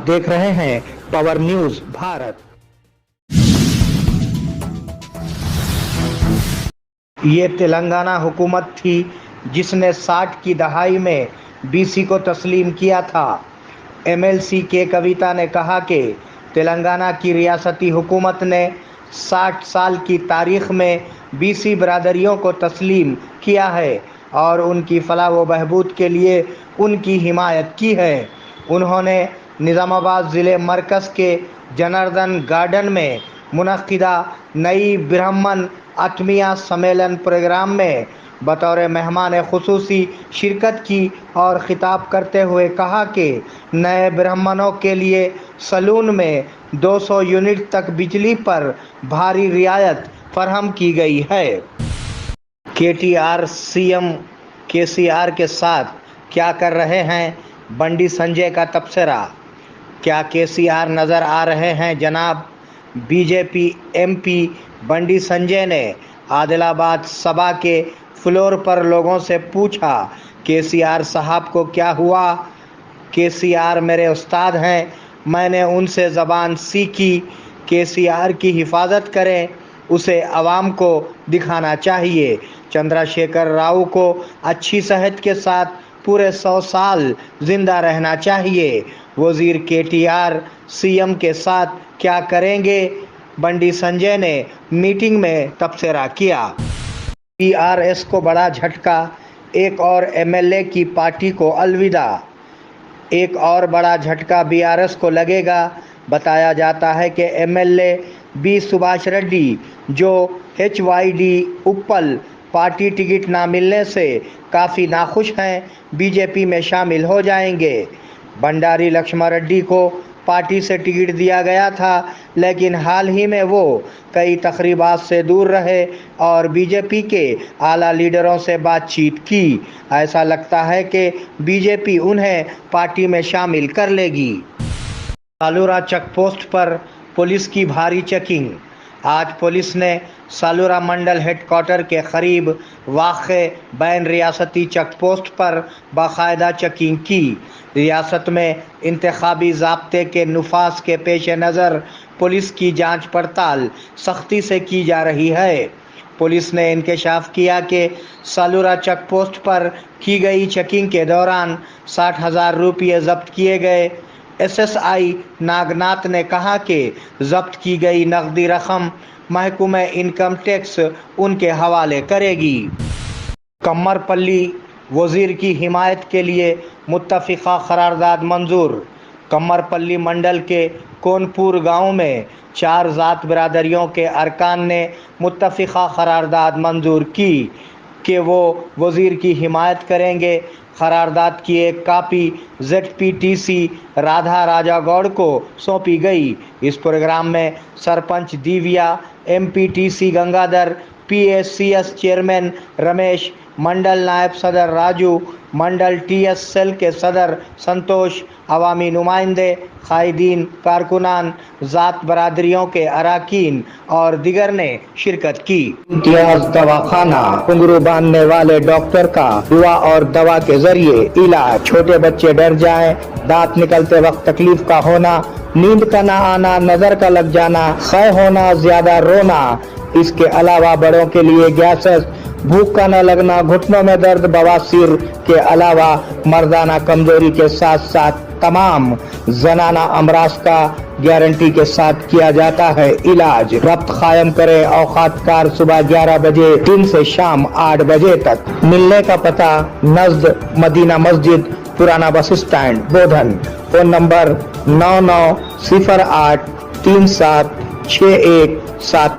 देख रहे हैं पावर न्यूज भारत। ये तेलंगाना हुकूमत थी जिसने 60 की दहाई में बीसी को तस्लीम किया था। एमएलसी के कविता ने कहा कि तेलंगाना की रियासती हुकूमत ने 60 साल की तारीख में बीसी बरादरियों को तस्लीम किया है और उनकी फलाह व बहबूद के लिए उनकी हिमायत की है। उन्होंने निज़ामाबाद ज़िले मरकज़ के जनार्दन गार्डन में मुनक़िदा नई ब्राह्मण आत्मीय सम्मेलन प्रोग्राम में बतौर मेहमान खुसूसी शिरकत की और खिताब करते हुए कहा कि नए ब्राह्मणों के लिए सलून में 200 यूनिट तक बिजली पर भारी रियायत फराहम की गई है। केटीआर सीएम केसीआर के साथ क्या कर रहे हैं, बंडी संजय का तबसरा। क्या केसीआर नज़र आ रहे हैं जनाब? बीजेपी एमपी बंडी संजय ने आदिलाबाद सभा के फ्लोर पर लोगों से पूछा, केसीआर साहब को क्या हुआ? केसीआर मेरे उस्ताद हैं, मैंने उनसे ज़बान सीखी। केसीआर की हिफाजत करें, उसे आवाम को दिखाना चाहिए। चंद्रशेखर राव को अच्छी सेहत के साथ पूरे 100 साल जिंदा रहना चाहिए। वजीर केटीआर सीएम के साथ क्या करेंगे, बंडी संजय ने मीटिंग में तबसरा किया। टीआरएस को बड़ा झटका, एक और एमएलए की पार्टी को अलविदा। एक और बड़ा झटका बीआरएस को लगेगा। बताया जाता है कि एमएलए बी सुभाष रेड्डी जो HYD उप्पल पार्टी टिकट ना मिलने से काफ़ी नाखुश हैं, बीजेपी में शामिल हो जाएंगे। भंडारी लक्ष्मण रेड्डी को पार्टी से टिकट दिया गया था, लेकिन हाल ही में वो कई तकरीबात से दूर रहे और बीजेपी के आला लीडरों से बातचीत की। ऐसा लगता है कि बीजेपी उन्हें पार्टी में शामिल कर लेगी। सालूरा चेक पोस्ट पर पुलिस की भारी चेकिंग। आज पुलिस ने सालूरा मंडल हेडक्वार्टर के करीब वाक़े बैन रियासती चेक पोस्ट पर बाकायदा चेकिंग की। रियासत में इंतखाबी ज़ाब्ते के नुफाज के पेश नज़र पुलिस की जांच पड़ताल सख्ती से की जा रही है। पुलिस ने इंकशाफ किया कि सालूरा चेक पोस्ट पर की गई चेकिंग के दौरान 60,000 रुपये ज़ब्त किए गए। SSI नागनाथ ने कहा कि ज़ब्त की गई नकदी रकम महकूमा इनकम टैक्स उनके हवाले करेगी। कम्मरपल्ली वज़ीर की हिमायत के लिए मुत्तफ़िक़ा करारदाद मंजूर। कम्मरपल्ली मंडल के कोनपुर गांव में 4 ज़ात बिरादरियों के अरकान ने मुत्तफ़िक़ा करारदाद मंजूर की कि वो वज़ीर की हिमायत करेंगे। करारदाद की एक कापी ZPTC राधा राजा गौड़ को सौंपी गई। इस प्रोग्राम में sarpanch Divya, MPTC Gangadhar, PACS chairman Ramesh, mandal नायब सदर राजू, मंडल TS सेल के सदर संतोष, अवामी नुमाइंदे, कायदीन, कारकुनान, ज़ात बरादरियों के अराकीन और दिगर ने शिरकत की। इम्तियाज दवाखाना, घुंघरू बांधने वाले डॉक्टर का दुआ और दवा के जरिए इलाज। छोटे बच्चे डर जाएं, दांत निकलते वक्त तकलीफ का होना, नींद का ना आना, नजर का लग जाना, खै होना, ज्यादा रोना। इसके अलावा बड़ों के लिए गैसेस, भूख का न लगना, घुटनों में दर्द, बवासीर के अलावा मर्दाना कमजोरी के साथ साथ तमाम जनाना अमराज का गारंटी के साथ किया जाता है इलाज। रब्त कायम करें औकात कार सुबह 11 बजे दिन से शाम 8 बजे तक। मिलने का पता नज़द मदीना मस्जिद, पुराना बस स्टैंड, बोधन। Phone number 9908376167।